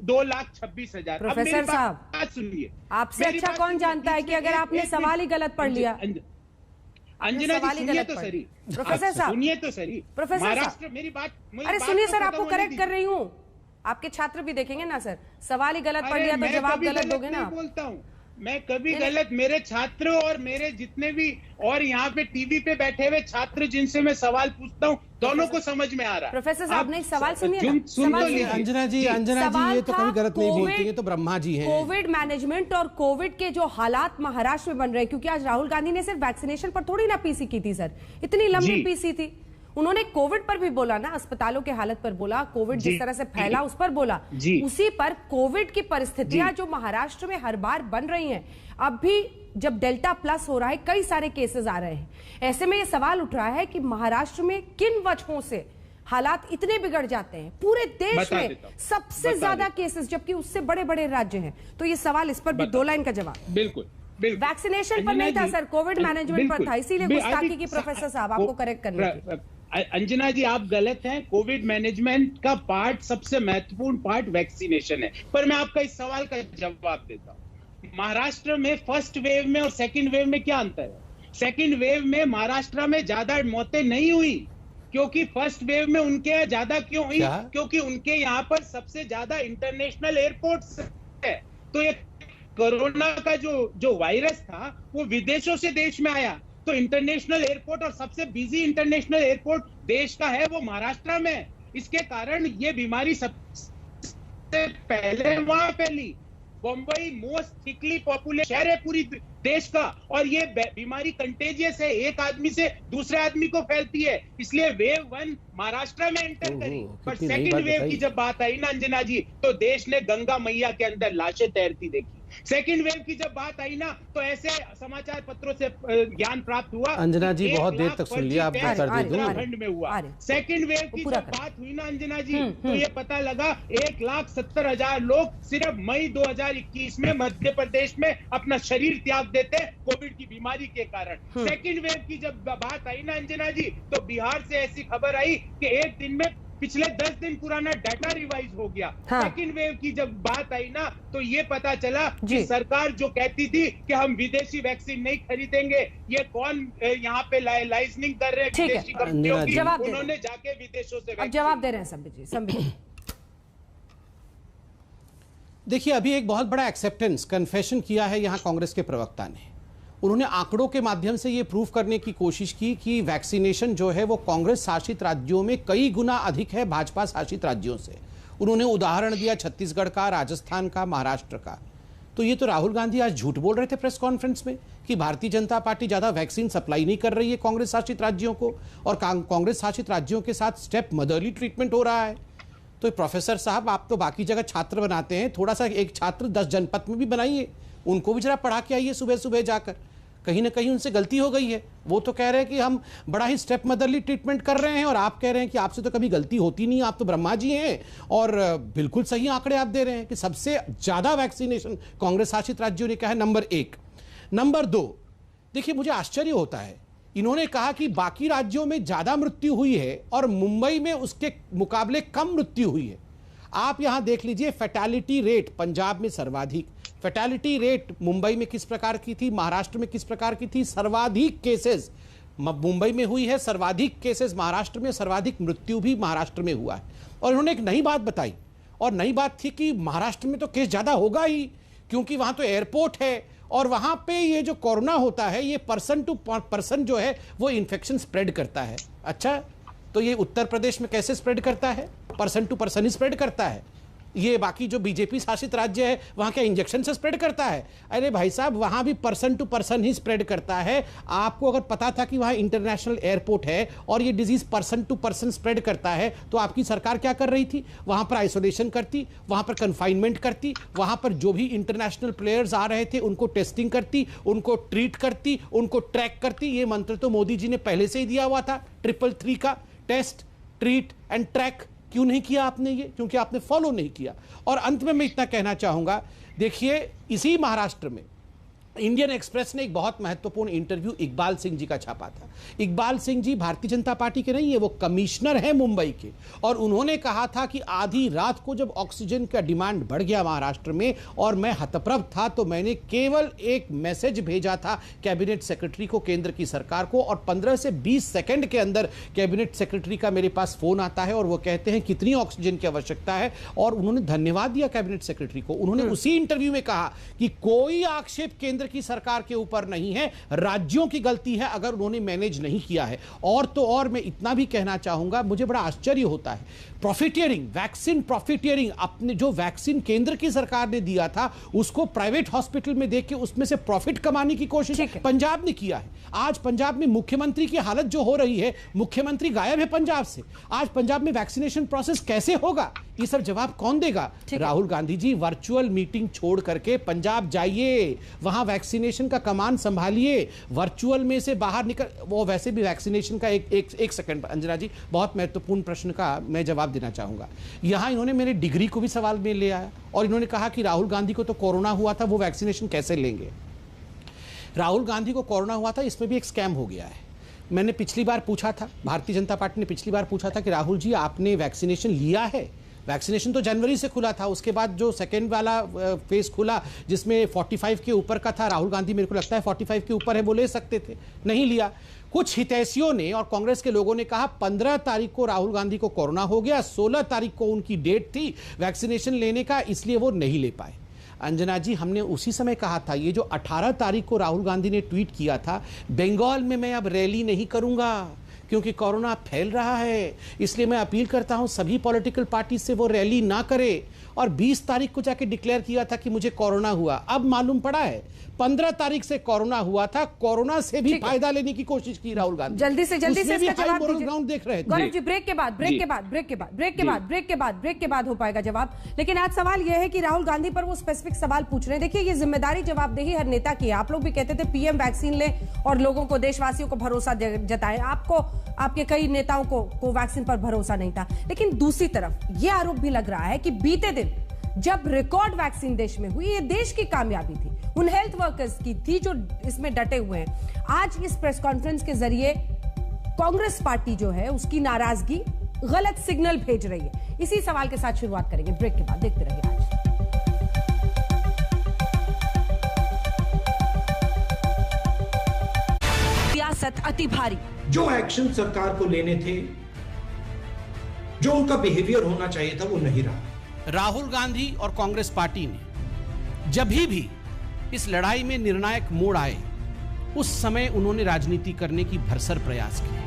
2,26,000। प्रोफेसर साहब, बात सुनिए, आपसे अच्छा कौन जानता है कि अगर आपने सवाल ही गलत पढ़ लिया? अंजना जी सुनिए तो सही, प्रोफेसर साहब सुनिए तो सही। महाराष्ट्र, मेरी बात, अरे सुनिए सर, आपको करेक्ट कर रही हूँ, आपके छात्र भी देखेंगे ना सर। सवाल ही गलत पढ़ लिया तो जवाब गलत दोगे ना? बोलता हूँ मैं कभी गलत, मेरे छात्र और मेरे जितने भी और यहाँ पे टीवी पे बैठे हुए छात्र जिनसे मैं सवाल पूछता हूँ, दोनों को समझ में आ रहा है। प्रोफेसर साहब ने सवाल सुनिए ना। अंजना जी ये तो कभी गलत नहीं बोलती है, तो ब्रह्मा जी हैं। कोविड मैनेजमेंट और कोविड के जो हालात महाराष्ट्र में बन रहे हैं, क्योंकि आज राहुल गांधी ने सिर्फ वैक्सीनेशन पर थोड़ी ना पीसी की थी सर, इतनी लंबी पीसी थी। उन्होंने कोविड पर भी बोला ना, अस्पतालों के हालत पर बोला, कोविड जिस तरह से फैला उस पर बोला, उसी पर कोविड की परिस्थितियां जो महाराष्ट्र में हर बार बन रही हैं। अब भी जब डेल्टा प्लस हो रहा है, कई सारे केसेस आ रहे हैं, ऐसे में यह सवाल उठ रहा है कि महाराष्ट्र में किन वजहों से हालात इतने बिगड़ जाते हैं। पूरे देश में सबसे ज्यादा केसेस, जबकि उससे बड़े बड़े राज्य हैं। तो ये सवाल, इस पर भी 2 लाइन का जवाब। बिल्कुल, वैक्सीनेशन पर नहीं था सर, कोविड मैनेजमेंट पर था, इसीलिए गुस्ताखी की प्रोफेसर साहब आपको करेक्ट करने की। अंजना जी आप गलत हैं। कोविड मैनेजमेंट का पार्ट, सबसे महत्वपूर्ण पार्ट वैक्सीनेशन है। पर मैं आपका इस सवाल का जवाब देता हूं। महाराष्ट्र में फर्स्ट वेव में और सेकंड वेव में क्या अंतर है? सेकंड वेव में महाराष्ट्र में ज्यादा मौतें नहीं हुई, क्योंकि फर्स्ट वेव में उनके यहाँ ज्यादा क्यों हुई? क्योंकि उनके यहाँ पर सबसे ज्यादा इंटरनेशनल एयरपोर्ट्स है। तो ये कोरोना का जो वायरस था वो विदेशों से देश में आया, तो इंटरनेशनल एयरपोर्ट और सबसे बिजी इंटरनेशनल एयरपोर्ट देश का है वो महाराष्ट्र में। इसके कारण ये बीमारी सबसे पहले वहां फैली। बम्बई मोस्ट थिकली पॉपुलेशन शहर है पूरी देश का, और ये बीमारी कंटेजियस है, एक आदमी से दूसरे आदमी को फैलती है, इसलिए वेव 1 महाराष्ट्र में एंटर करी। पर सेकंड वेव की जब बात आई ना अंजना जी, तो देश ने गंगा मैया के अंदर लाशें तैरती देखी। सेकंड वेव की जब बात आई ना, तो ऐसे समाचार पत्रों से ज्ञान प्राप्त हुआ। अंजना जी बहुत देर तक सुन लिया, आप कर दे दूं। उत्तराखंड में हुआ। सेकंड वेव की जब बात हुई ना अंजना जी, तो ये पता लगा 1,70,000 लोग सिर्फ मई 2021 में मध्य प्रदेश में अपना शरीर त्याग देते कोविड की बीमारी के कारण। सेकंड वेव की जब बात आई ना अंजना जी, तो बिहार से ऐसी खबर आई कि एक दिन में पिछले 10 दिन पुराना डाटा रिवाइज हो गया। सेकंड वेव की जब बात आई ना, तो ये पता चला कि सरकार जो कहती थी कि हम विदेशी वैक्सीन नहीं खरीदेंगे, ये कौन यहाँ पे लाइसेंसिंग कर रहे हैं विदेशी कंपनियों की, उन्होंने जाके विदेशों से जवाब दे रहे हैं संबित जी। देखिए, अभी एक बहुत बड़ा एक्सेप्टेंस कन्फेशन किया है यहाँ कांग्रेस के प्रवक्ता ने। उन्होंने आंकड़ों के माध्यम से ये प्रूव करने की कोशिश की कि वैक्सीनेशन जो है वो कांग्रेस शासित राज्यों में कई गुना अधिक है भाजपा शासित राज्यों से। उन्होंने उदाहरण दिया छत्तीसगढ़ का, राजस्थान का, महाराष्ट्र का। तो ये तो राहुल गांधी आज झूठ बोल रहे थे प्रेस कॉन्फ्रेंस में कि भारतीय जनता पार्टी ज्यादा वैक्सीन सप्लाई नहीं कर रही है कांग्रेस शासित राज्यों को, और कांग्रेस शासित राज्यों के साथ स्टेप मदरली ट्रीटमेंट हो रहा है। तो प्रोफेसर साहब, आप तो बाकी जगह छात्र बनाते हैं, थोड़ा सा एक छात्र 10 जनपद में भी बनाइए, उनको भी जरा पढ़ा के आइए सुबह सुबह जाकर। कहीं ना कहीं उनसे गलती हो गई है। वो तो कह रहे हैं कि हम बड़ा ही स्टेप मदरली ट्रीटमेंट कर रहे हैं, और आप कह रहे हैं कि आपसे तो कभी गलती होती नहीं, आप तो ब्रह्मा जी हैं। और बिल्कुल सही आंकड़े आप दे रहे हैं कि सबसे ज्यादा वैक्सीनेशन कांग्रेस शासित राज्यों ने कहा है, नंबर 1। नंबर 2, देखिए मुझे आश्चर्य होता है, इन्होंने कहा कि बाकी राज्यों में ज्यादा मृत्यु हुई है और मुंबई में उसके मुकाबले कम मृत्यु हुई है। आप यहां देख लीजिए, फैटेलिटी रेट पंजाब में सर्वाधिक, फैटेलिटी रेट मुंबई में किस प्रकार की थी, महाराष्ट्र में किस प्रकार की थी। सर्वाधिक केसेस मुंबई में हुई है, सर्वाधिक केसेस महाराष्ट्र में, सर्वाधिक मृत्यु भी महाराष्ट्र में हुआ है। और उन्होंने एक नई बात बताई, और नई बात थी कि महाराष्ट्र में तो केस ज्यादा होगा ही, क्योंकि वहां तो एयरपोर्ट है, और वहां पे ये जो कोरोना होता है ये पर्सन टू पर्सन जो है वो इन्फेक्शन स्प्रेड करता है। अच्छा, तो ये उत्तर प्रदेश में कैसे स्प्रेड करता है? पर्सन टू पर्सन ही स्प्रेड करता है। ये बाकी जो बीजेपी शासित राज्य है वहां क्या इंजेक्शन से स्प्रेड करता है? अरे भाई साहब, वहां भी पर्सन टू पर्सन ही स्प्रेड करता है। आपको अगर पता था कि वहां इंटरनेशनल एयरपोर्ट है और ये disease person to person spread करता है, तो आपकी सरकार क्या कर रही थी? वहां पर आइसोलेशन करती, वहां पर कन्फाइनमेंट करती, वहां पर जो भी इंटरनेशनल प्लेयर्स आ रहे थे उनको टेस्टिंग करती, उनको ट्रीट करती, उनको ट्रैक करती। ये मंत्र तो मोदी जी ने पहले से ही दिया हुआ था, 333 का, टेस्ट, ट्रीट एंड ट्रैक। क्यों नहीं किया आपने ये? क्योंकि आपने फॉलो नहीं किया। और अंत में मैं इतना कहना चाहूंगा, देखिए इसी महाराष्ट्र में इंडियन एक्सप्रेस ने एक बहुत महत्वपूर्ण इंटरव्यू इकबाल सिंह जी का छापा था। इकबाल सिंह जी भारतीय जनता पार्टी के नहीं है, वो कमिश्नर हैं मुंबई के, और उन्होंने कहा था कि आधी रात को जब ऑक्सीजन का डिमांड बढ़ गया महाराष्ट्र में और मैं हतप्रभ था, तो मैंने केवल एक मैसेज भेजा था कैबिनेट सेक्रेटरी को, केंद्र की सरकार को, और 15 से 20 सेकंड के अंदर कैबिनेट सेक्रेटरी का मेरे पास फोन आता है और वो कहते हैं कितनी ऑक्सीजन की आवश्यकता है। और उन्होंने धन्यवाद दिया कैबिनेट सेक्रेटरी को। उन्होंने उसी इंटरव्यू में कहा कि कोई आक्षेप केंद्र की सरकार के ऊपर नहीं है, राज्यों की गलती है अगर उन्होंने मैनेज नहीं किया है। और तो और मैं इतना भी कहना चाहूंगा, मुझे बड़ा आश्चर्य होता है, प्रॉफिटियरिंग, वैक्सीन प्रॉफिटियरिंग, अपने जो वैक्सीन केंद्र की सरकार ने दिया था उसको प्राइवेट हॉस्पिटल में देके उसमें से प्रॉफिट कमाने की कोशिश पंजाब ने किया है। आज पंजाब में मुख्यमंत्री की हालत जो हो रही है, मुख्यमंत्री गायब है पंजाब से। आज पंजाब में वैक्सीनेशन प्रोसेस कैसे होगा, ये सब जवाब कौन देगा? राहुल गांधी जी, वर्चुअल मीटिंग छोड़ करके पंजाब जाइए, वहां वैक्सीनेशन का कमान संभालिए, वर्चुअल में से बाहर निकल। वो वैसे भी वैक्सीनेशन का एक सेकंड अंजना जी, बहुत महत्वपूर्ण प्रश्न का मैं जवाब देना चाहूंगा। यहां इन्होंने मेरे डिग्री को भी सवाल में ले आया और इन्होंने कहा कि राहुल गांधी को तो कोरोना हुआ था, वो वैक्सीनेशन कैसे लेंगे? राहुल गांधी को कोरोना हुआ था, इसमें भी एक स्कैम हो गया है। मैंने पिछली बार पूछा था, भारतीय जनता पार्टी ने पिछली बार पूछा था कि राहुल जी आपने वैक्सीनेशन लिया है? वैक्सीनेशन तो जनवरी से खुला था, उसके बाद जो सेकेंड वाला फेज खुला जिसमें 45 के ऊपर का था, राहुल गांधी मेरे को लगता है 45 के ऊपर है, वो ले सकते थे, नहीं लिया। कुछ हितैषियों ने और कांग्रेस के लोगों ने कहा 15 तारीख को राहुल गांधी को कोरोना हो गया, 16 तारीख को उनकी डेट थी वैक्सीनेशन लेने का, इसलिए वो नहीं ले पाए। अंजना जी, हमने उसी समय कहा था, ये जो 18 तारीख को राहुल गांधी ने ट्वीट किया था, बंगाल में मैं अब रैली नहीं करूंगा क्योंकि कोरोना फैल रहा है, इसलिए मैं अपील करता हूं सभी पॉलिटिकल पार्टी से वो रैली ना करे। और 20 तारीख को जाके डिक्लेयर किया था कि मुझे कोरोना हुआ। अब मालूम पड़ा है 15 तारीख से कोरोना हुआ था, कोरोना से भी फायदा लेने की कोशिश की राहुल गांधी। जल्दी से इसका जवाब दीजिए। ग्राउंड देख रहे थे गौरव जी, ब्रेक के बाद हो पाएगा जवाब। लेकिन आज सवाल यह है कि राहुल गांधी पर वो स्पेसिफिक सवाल पूछ रहे हैं। देखिए, ये जिम्मेदारी जवाबदेही हर नेता की है। आप लोग भी कहते थे पीएम वैक्सीन ले और लोगों को, देशवासियों को भरोसा जताए। आपको, आपके कई नेताओं को वैक्सीन पर भरोसा नहीं था। लेकिन दूसरी तरफ ये आरोप भी लग रहा है कि बीते दिन जब रिकॉर्ड वैक्सीन देश में हुई, ये देश की कामयाबी थी, उन हेल्थ वर्कर्स की थी जो इसमें डटे हुए हैं। आज इस प्रेस कॉन्फ्रेंस के जरिए कांग्रेस पार्टी जो है उसकी नाराजगी, गलत सिग्नल भेज रही है। इसी सवाल के साथ शुरुआत करेंगे ब्रेक के बाद। देखते रहिए आज। सियासत अति भारी, जो एक्शन सरकार को लेने थे, जो उनका बिहेवियर होना चाहिए था, वो नहीं रहा। राहुल गांधी और कांग्रेस पार्टी ने जब भी इस लड़ाई में निर्णायक मोड़ आए, उस समय उन्होंने राजनीति करने की भरसर प्रयास किए।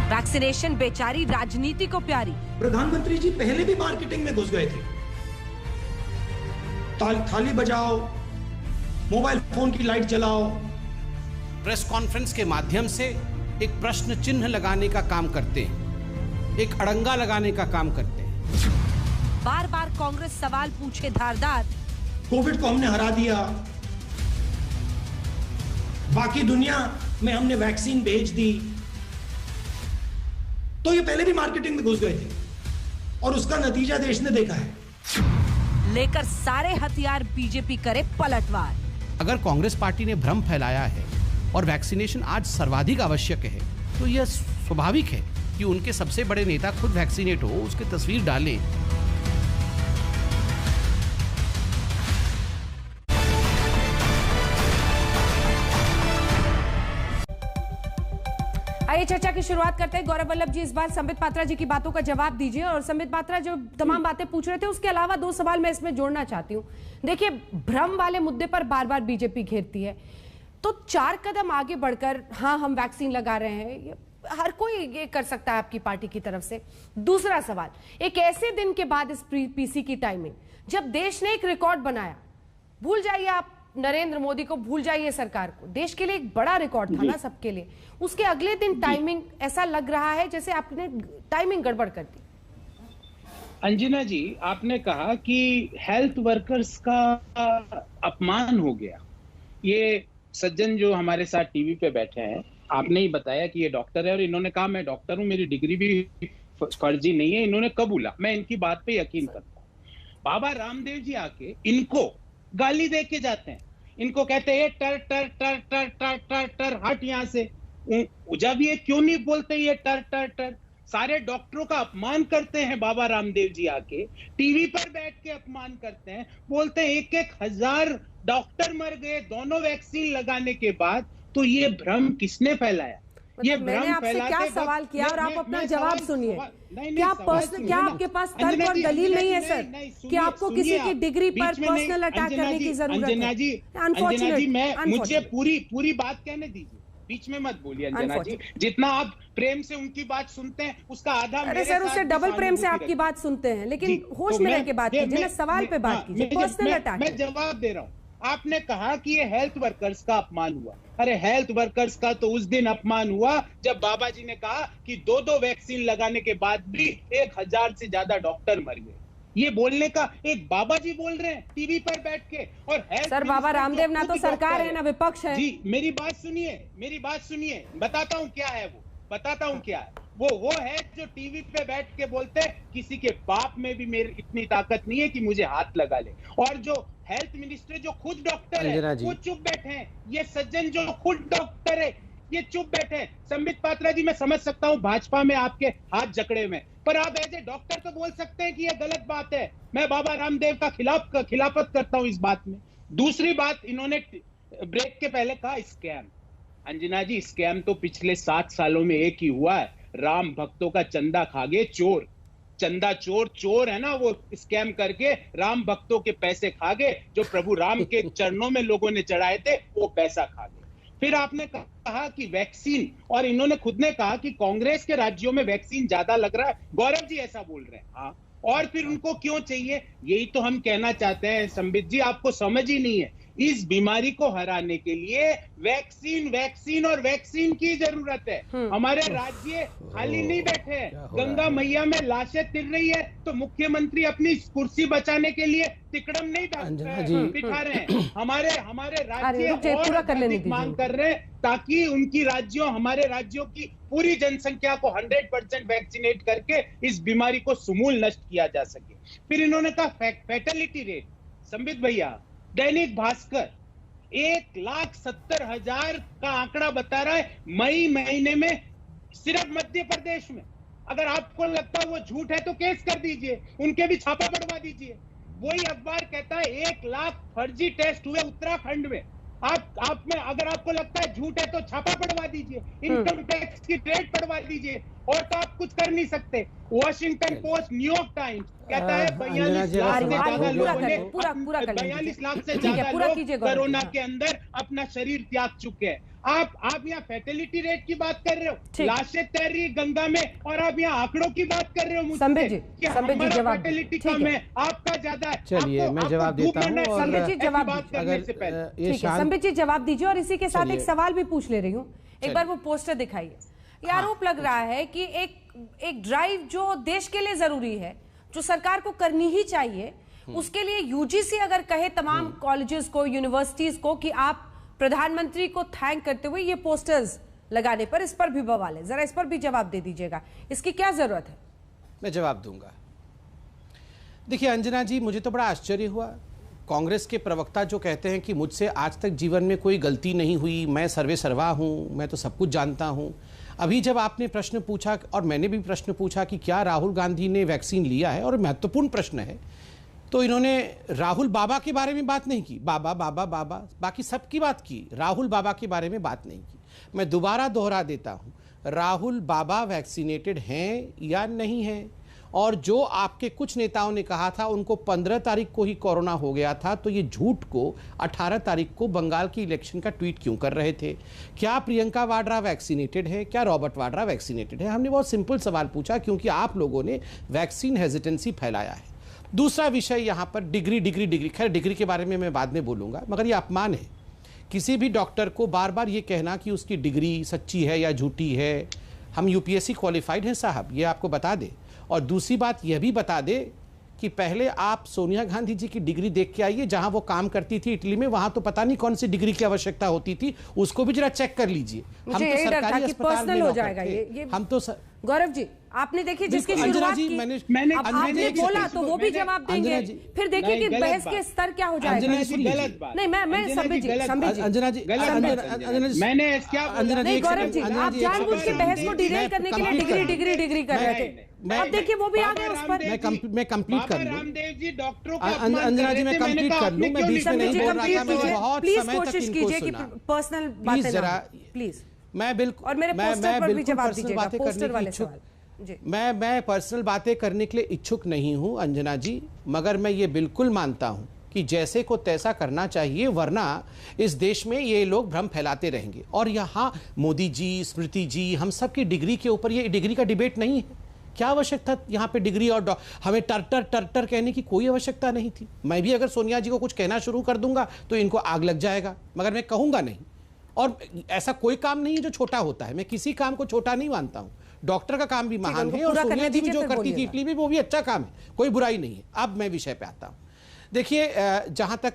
वैक्सीनेशन बेचारी, राजनीति को प्यारी। प्रधानमंत्री जी पहले भी मार्केटिंग में घुस गए थे। थाली बजाओ, मोबाइल फोन की लाइट जलाओ। प्रेस कॉन्फ्रेंस के माध्यम से एक प्रश्न चिन्ह लगाने का काम करते हैं, एक अड़ंगा लगाने का काम करते हैं। बार बार कांग्रेस सवाल पूछे धारदार। कोविड को हमने हरा दिया, बाकी दुनिया में हमने वैक्सीन भेज दी। तो ये पहले भी मार्केटिंग में घुस गए थे और उसका नतीजा देश ने देखा है। लेकर सारे हथियार बीजेपी करे पलटवार। अगर कांग्रेस पार्टी ने भ्रम फैलाया है और वैक्सीनेशन आज सर्वाधिक आवश्यक है, तो यह स्वाभाविक है कि उनके सबसे बड़े नेता खुद वैक्सीनेट हो, उसकी तस्वीर डालें। आइए चर्चा की शुरुआत करते हैं। गौरव वल्लभ जी, इस बार संबित पात्रा जी की बातों का जवाब दीजिए। और संबित पात्रा जो तमाम बातें पूछ रहे थे, उसके अलावा 2 सवाल मैं इसमें जोड़ना चाहती हूँ। देखिए, भ्रम वाले मुद्दे पर बार बार बीजेपी घेरती है, तो 4 कदम आगे बढ़कर हाँ हम वैक्सीन लगा रहे हैं, ये हर कोई ये कर सकता है आपकी पार्टी की तरफ से। दूसरा सवाल, एक ऐसे दिन के बाद इस पीसी की टाइमिंग, जब देश ने एक रिकॉर्ड बनाया, भूल जाइए आप नरेंद्र मोदी को, भूल जाइए सरकार को, देश के लिए एक बड़ा रिकॉर्ड था ना सबके लिए। उसके अगले दिन टाइमिंग ऐसा लग रहा है जैसे आपने टाइमिंग गड़बड़ कर दी। अंजना जी, आपने कहा कि हेल्थ वर्कर्स का अपमान हो गया। ये सज्जन जो हमारे साथ टीवी पे बैठे हैं, आपने ही बताया कि ये डॉक्टर है और इन्होंने कहा मैं डॉक्टर हूं, मेरी डिग्री भी फर्जी नहीं है, इन्होंने कबूला। मैं इनकी बात पे यकीन करता हूं। बाबा रामदेव जी आके इनको गाली दे के जाते हैं, इनको कहते हैं टर टर टर टर टर टर टर, हट यहां से। जब ये क्यों नहीं बोलते ये टर टर टर? सारे डॉक्टरों का अपमान करते हैं बाबा रामदेव जी आके, टीवी पर बैठ के अपमान करते हैं, बोलते हैं 1,000 डॉक्टर मर गए दोनों वैक्सीन लगाने के बाद। तो ये भ्रम किसने फैलाया? ये मैंने आपसे क्या सवाल किया और आप अपना जवाब सुनिए। क्या आपके पास तर्क और दलील नहीं है सर कि आपको किसी की डिग्री पर पर्सनल अटैक करने की जरूरत है? अंजना जी, मुझे पूरी बात कहने दीजिए, बीच में मत बोलिए अंजना जी। जितना आप प्रेम से उनकी बात सुनते हैं, उसका आधा अरे सर, उससे डबल प्रेम से आपकी बात सुनते हैं, लेकिन होश में रह के बात कीजिए ना, सवाल पे बात कीजिए। पर्सनल अटैक मैं जवाब दे रहा हूँ। आपने कहा कि ये हेल्थ वर्कर्स का अपमान हुआ। अरे हेल्थ वर्कर्स का तो उस दिन अपमान हुआ जब बाबा जी ने कहा कि 2 वैक्सीन लगाने के बाद भी 1,000 से ज्यादा डॉक्टर मर गए। ये बोलने का एक बाबा जी बोल रहे हैं टीवी पर बैठ के। और सर, बाबा रामदेव ना तो सरकार है ना विपक्ष है जी। मेरी बात सुनिए, बताता हूँ क्या है वो है जो टीवी पे बैठ के बोलते हैं किसी के बाप में भी मेरी इतनी ताकत नहीं है कि मुझे हाथ लगा ले। और जो हेल्थ मिनिस्टर जो खुद डॉक्टर है वो चुप बैठे हैं। ये सज्जन जो खुद डॉक्टर है, ये चुप बैठे हैं। संबित पात्रा जी, मैं समझ सकता हूं भाजपा में आपके हाथ जकड़े में, पर आप एज ए डॉक्टर तो बोल सकते हैं कि ये गलत बात है। मैं बाबा रामदेव का खिलाफत करता हूं इस बात में। दूसरी बात, इन्होंने ब्रेक के पहले कहा स्कैम। अंजना जी, स्कैम तो पिछले 7 सालों में एक ही हुआ है, राम भक्तों का चंदा खा गए चोर। चंदा चोर है ना, वो स्कैम करके राम भक्तों के पैसे खा गए, जो प्रभु राम के चरणों में लोगों ने चढ़ाए थे, वो पैसा खा गए। फिर आपने कहा कि वैक्सीन, और इन्होंने खुद ने कहा कि कांग्रेस के राज्यों में वैक्सीन ज्यादा लग रहा है। गौरव जी ऐसा बोल रहे हैं, हाँ, और फिर उनको क्यों चाहिए? यही तो हम कहना चाहते हैं संबित जी, आपको समझ ही नहीं है। इस बीमारी को हराने के लिए वैक्सीन और वैक्सीन की जरूरत है। हमारे राज्य खाली नहीं बैठे हैं, गंगा मैया में लाशें तिर रही है, तो मुख्यमंत्री अपनी कुर्सी बचाने के लिए तिकड़म नहीं बिठा रहे हैं। हमारे राज्य और अधिक मांग कर रहे हैं, ताकि उनकी राज्यों, हमारे राज्यों की पूरी जनसंख्या को 100% वैक्सीनेट करके इस बीमारी को समूल नष्ट किया जा सके। फिर इन्होंने कहा फैटेलिटी रेट, संबित भैया, दैनिक भास्कर 1,70,000 का आंकड़ा बता रहा है मई महीने में सिर्फ मध्य प्रदेश में। अगर आपको लगता है वो झूठ है तो केस कर दीजिए, उनके भी छापा पड़वा दीजिए। वही अखबार कहता है 1 लाख फर्जी टेस्ट हुए उत्तराखंड में। आप में अगर आपको लगता है झूठ है तो छापा पड़वा दीजिए, इनकम टैक्स की रेट पड़वा दीजिए, और तो आप कुछ कर नहीं सकते। वॉशिंगटन पोस्ट, न्यूयॉर्क टाइम्स कहता है 42 लाख से ज्यादा लोगों ने 42 लाख से ज्यादा लोग कोरोना के अंदर अपना शरीर त्याग चुके हैं। आप यहाँ फैटेलिटी रेट की बात कर रहे हो, लाशें तैर रही गंगा में, और आप यहाँ आंकड़ों की बात कर रहे हो मुझसे कि हमारा फैटेलिटी कम है, आपका ज्यादा है। चलिए मैं जवाब देता हूँ। संबित जी जवाब करने से पहले, ठीक है संबित जी जवाब दीजिए, और इसी के साथ एक सवाल भी पूछ ले रही हूँ। एक बार वो पोस्टर दिखाइए। ये आरोप लग रहा है कि एक ड्राइव जो देश के लिए जरूरी है, जो सरकार को करनी ही चाहिए, उसके लिए यूजीसी अगर कहे तमाम कॉलेजेस को, यूनिवर्सिटीज को कि आप प्रधानमंत्री को थैंक करते हुए ये पोस्टर्स लगाने पर, इस पर भी बवाल है। जरा इस पर भी जवाब दे दीजिएगा, इसकी क्या जरूरत है? मैं जवाब दूंगा। देखिए अंजना जी, मुझे तो बड़ा आश्चर्य हुआ। कांग्रेस के प्रवक्ता जो कहते हैं कि मुझसे आज तक जीवन में कोई गलती नहीं हुई, मैं सर्वे सर्वा हूं, मैं तो सब कुछ जानता हूं। अभी जब आपने प्रश्न पूछा और मैंने भी प्रश्न पूछा कि क्या राहुल गांधी ने वैक्सीन लिया है, और महत्वपूर्ण प्रश्न है, तो इन्होंने राहुल बाबा के बारे में बात नहीं की। बाबा बाबा बाबा बाकी सब की बात की, राहुल बाबा के बारे में बात नहीं की। मैं दोबारा दोहरा देता हूं, राहुल बाबा वैक्सीनेटेड हैं या नहीं हैं? और जो आपके कुछ नेताओं ने कहा था उनको 15 तारीख को ही कोरोना हो गया था, तो ये झूठ को 18 तारीख को बंगाल की इलेक्शन का ट्वीट क्यों कर रहे थे? क्या प्रियंका वाड्रा वैक्सीनेटेड है? क्या रॉबर्ट वाड्रा वैक्सीनेटेड है? हमने बहुत सिंपल सवाल पूछा, क्योंकि आप लोगों ने वैक्सीन हेजिटेंसी फैलाया है। दूसरा विषय यहाँ पर डिग्री, खैर डिग्री के बारे में मैं बाद में बोलूँगा, मगर ये अपमान है किसी भी डॉक्टर को बार बार ये कहना कि उसकी डिग्री सच्ची है या झूठी है। हम यूपीएससी क्वालिफाइड हैं साहब, ये आपको बता दे। और दूसरी बात यह भी बता दे कि पहले आप सोनिया गांधी जी की डिग्री देख के आइए, जहां वो काम करती थी इटली में, वहां तो पता नहीं कौन सी डिग्री की आवश्यकता होती थी, उसको भी जरा चेक कर लीजिए। हम तो सरकारी अस्पताल में नौकर थे, हम तो गौरव जी आपने देखी जिसकी शुरुआत की, मैंने आपने बोला तो वो भी जवाब देंगे, फिर देखिए कि बहस के स्तर क्या हो जाएगा। नहीं मैं संबित जी अंजना जी मैंने क्या नहीं गौरव जी, आप जानबूझ के बहस को डिरेल करने के लिए डिग्री कर रहे थे। अब देखिए वो भी आ गए उस पर। मैं कंप्लीट कर लूं रामदेव जी डॉक्टरों का अंजना जी, मैं कंप्लीट कर लूं, मैं बीच में नहीं बोल रहा था, मैं बहुत समय तक इनको सुना। पर्सनल बातें जरा प्लीज, मैं बिल्कुल, और मेरे पोस्टर पर भी जवाब दीजिएगा, पोस्टर वाले सवाल। मैं पर्सनल बातें करने के लिए इच्छुक नहीं हूं अंजना जी, मगर मैं ये बिल्कुल मानता हूं कि जैसे को तैसा करना चाहिए, वरना इस देश में ये लोग भ्रम फैलाते रहेंगे। और यहाँ मोदी जी, स्मृति जी, हम सब की डिग्री के ऊपर, ये डिग्री का डिबेट नहीं है। क्या आवश्यकता यहाँ पे डिग्री और हमें टर्टर कहने की कोई आवश्यकता नहीं थी। मैं भी अगर सोनिया जी को कुछ कहना शुरू कर दूंगा तो इनको आग लग जाएगा, मगर मैं कहूंगा नहीं। और ऐसा कोई काम नहीं है जो छोटा होता है, मैं किसी काम को छोटा नहीं मानता हूं। डॉक्टर का काम भी महान है, और सोनिया जी भी जो करती थी इटली में, वो भी अच्छा काम है, कोई बुराई नहीं है। अब मैं विषय पे आता हूं। देखिए, जहां तक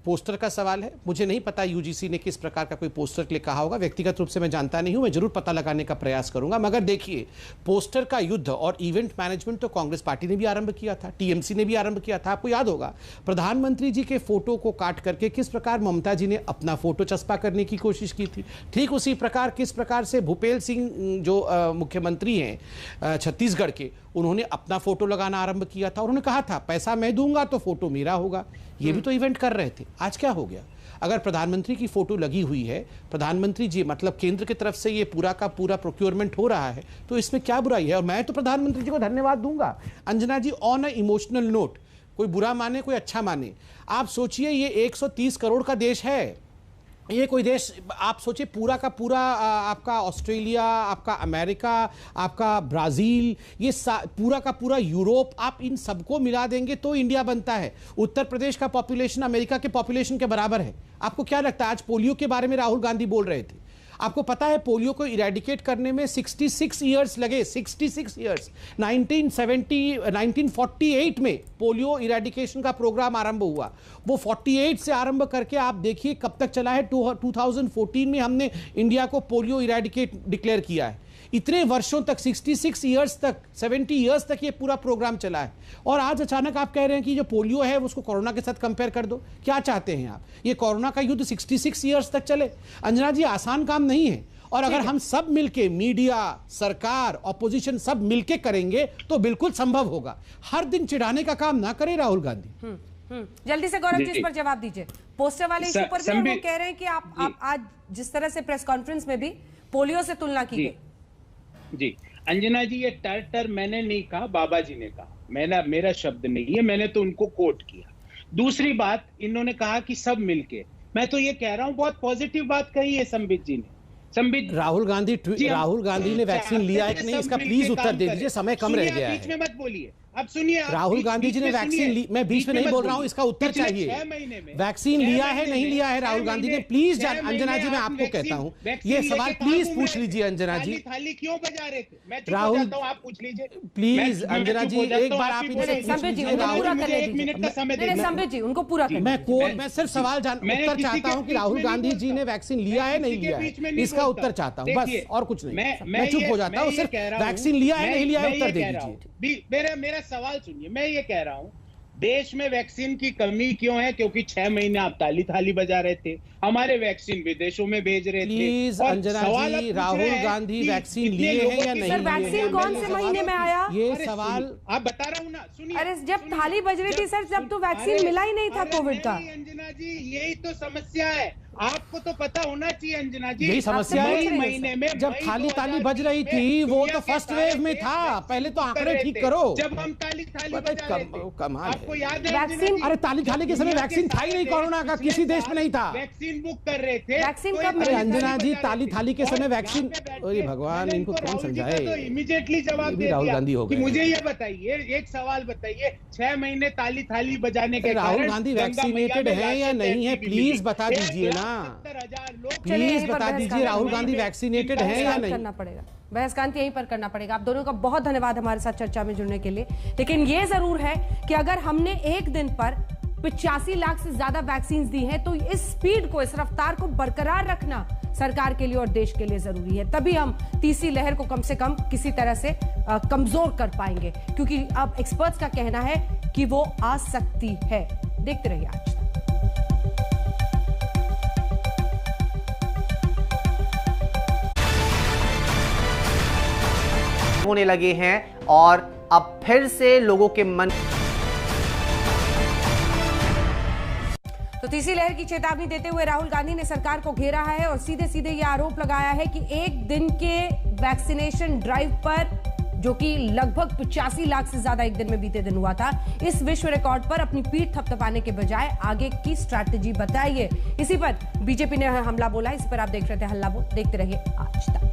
पोस्टर का सवाल है, मुझे नहीं पता यूजीसी ने किस प्रकार का कोई पोस्टर के लिए कहा होगा, व्यक्तिगत रूप से मैं जानता नहीं हूं, मैं जरूर पता लगाने का प्रयास करूंगा। मगर देखिए, पोस्टर का युद्ध और इवेंट मैनेजमेंट तो कांग्रेस पार्टी ने भी आरंभ किया था, टीएमसी ने भी आरंभ किया था। आपको याद होगा, प्रधानमंत्री जी के फोटो को काट करके किस प्रकार ममता जी ने अपना फोटो चस्पा करने की कोशिश की थी। ठीक उसी प्रकार किस प्रकार से भूपेंद्र सिंह जो मुख्यमंत्री हैं छत्तीसगढ़ के, उन्होंने अपना फोटो लगाना आरंभ किया था। उन्होंने कहा था पैसा मैं दूंगा तो फोटो मेरा होगा। ये भी तो इवेंट कर रहे थे। आज क्या हो गया? अगर प्रधानमंत्री की फोटो लगी हुई है, प्रधानमंत्री जी मतलब केंद्र की तरफ से ये पूरा का पूरा प्रोक्योरमेंट हो रहा है, तो इसमें क्या बुराई है? और मैं तो प्रधानमंत्री जी को धन्यवाद दूंगा। अंजना जी, ऑन अ इमोशनल नोट, कोई बुरा माने कोई अच्छा माने, आप सोचिए ये 130 करोड़ का देश है। ये कोई देश, आप सोचिए पूरा का पूरा आपका ऑस्ट्रेलिया, आपका अमेरिका, आपका ब्राज़ील, ये पूरा का पूरा यूरोप, आप इन सबको मिला देंगे तो इंडिया बनता है। उत्तर प्रदेश का पॉपुलेशन अमेरिका के पॉपुलेशन के बराबर है। आपको क्या लगता है? आज पोलियो के बारे में राहुल गांधी बोल रहे थे। आपको पता है पोलियो को इरेडिकेट करने में 66 ईयर्स लगे, 66 ईयर्स। 1948 में पोलियो इरेडिकेशन का प्रोग्राम आरंभ हुआ। वो 48 से आरंभ करके आप देखिए कब तक चला है। 2014 में हमने इंडिया को पोलियो इरेडिकेट डिक्लेयर किया है। इतने वर्षों तक, 66 ईयर्स तक, 70 ईयर्स तक ये पूरा प्रोग्राम चला है। और आज अचानक आप कह रहे हैं कि जो पोलियो है उसको कोरोना के साथ कंपेयर कर दो। क्या चाहते हैं आप? ये कोरोना का युद्ध 66 ईयर्स तक चले? अंजना जी, आसान काम नहीं है। और अगर हम सब मिलके, मीडिया, सरकार, ऑपोजिशन, सब मिलके करेंगे तो बिल्कुल संभव होगा। हर दिन चिढ़ाने का काम ना करे राहुल गांधी। जल्दी से गौरव जी इस पर जवाब दीजिए। पोस्टर वाले इशू पर भी वो कह रहे हैं कि आप आज जिस तरह से प्रेस कॉन्फ्रेंस में भी पोलियो से तुलना की गई। जी अंजना जी, ये टर मैंने नहीं कहा, बाबा जी ने कहा, मेरा शब्द नहीं है, मैंने तो उनको कोट किया। दूसरी बात, इन्होंने कहा कि सब मिलके, मैं तो ये कह रहा हूं बहुत पॉजिटिव बात कही है संबित जी ने। राहुल गांधी ने वैक्सीन लिया है कि नहीं, इसका प्लीज उत्तर दे दीजिए, समय कम रह गया है। बीच में मत बोलिए, अब सुनिए। राहुल गांधी जी ने वैक्सीन ली, मैं बीच में नहीं बोल रहा हूं, इसका उत्तर चाहिए। वैक्सीन लिया है नहीं लिया है राहुल गांधी ने? प्लीज अंजना जी, मैं आपको कहता हूं, ये सवाल प्लीज पूछ लीजिए अंजना जी। थाली क्यों बजा रहे थे? मैं राहुल, आप पूछ लीजिए प्लीज अंजना जी, एक बार आप इनसे संबित जी उनको पूरा कर। मैं सिर्फ सवाल उत्तर चाहता हूं कि राहुल गांधी जी ने वैक्सीन लिया है नहीं लिया है, इसका उत्तर चाहता हूं, बस, और कुछ नहीं। मैं चुप हो जाता हूं, सिर्फ वैक्सीन लिया है नहीं लिया है उत्तर दे दीजिए। मेरा सवाल सुनिए, मैं ये कह रहा हूं, देश में वैक्सीन की कमी क्यों है? क्योंकि 6 महीने आप ताली थाली बजा रहे थे, हमारे वैक्सीन विदेशों में भेज रहे थे। प्लीज अंजना जी, राहुल गांधी वैक्सीन लिए हैं या नहीं? वैक्सीन कौन से महीने में आया? ये सवाल आप बता रहा हूं ना, सुनिए। अरे जब थाली बज रही थी सर, जब तो वैक्सीन मिला ही नहीं था कोविड का। अंजना जी, यही तो समस्या है, आपको तो पता होना चाहिए अंजना जी। यही समस्या है, महीने में जब थाली ताली बज रही थी वो तो फर्स्ट वेव में था। पहले तो आंकड़े ठीक करो। जब हम ताली कमाल, आपको याद है वैक्सीन? अरे ताली थाली के समय वैक्सीन था ही नहीं, कोरोना का किसी देश में नहीं था। वैक्सीन बुक कर रहे थे। वैक्सीन कब? अरे अंजना जी, ताली थाली के समय वैक्सीन, अरे भगवान, इनको कौन समझाए? तो इमीडिएटली जवाब दे राहुल गांधी हो गए। मुझे ये बताइए, एक सवाल बताइए, 6 महीने ताली थाली बजाने के राहुल गांधी वैक्सीनेटेड है या नहीं है? प्लीज बता दीजिए ना, प्लीज बता दीजिए राहुल गांधी वैक्सीनेटेड है या नहीं? करना पड़ेगा बहसकांति, यहीं पर करना पड़ेगा। आप दोनों का बहुत धन्यवाद हमारे साथ चर्चा में जुड़ने के लिए। लेकिन ये जरूर है कि अगर हमने एक दिन पर 85 लाख से ज्यादा वैक्सीन दी हैं, तो इस स्पीड को, इस रफ्तार को बरकरार रखना सरकार के लिए और देश के लिए जरूरी है। तभी हम तीसरी लहर को कम से कम किसी तरह से कमजोर कर पाएंगे, क्योंकि अब एक्सपर्ट्स का कहना है कि वो आ सकती है। देखते रहिए आज तक। होने लगे हैं और अब फिर से लोगों के मन। तो तीसरी लहर की चेतावनी देते हुए राहुल गांधी ने सरकार को घेरा है और सीधे सीधे यह आरोप लगाया है कि एक दिन के वैक्सीनेशन ड्राइव पर, जो कि लगभग 85 लाख से ज्यादा एक दिन में बीते दिन हुआ था, इस विश्व रिकॉर्ड पर अपनी पीठ थपथपाने के बजाय आगे की स्ट्रैटेजी बताइए। इसी पर बीजेपी ने हमला बोला। इस पर आप देख रहे थे हल्ला बोल। देखते रहिए आज तक।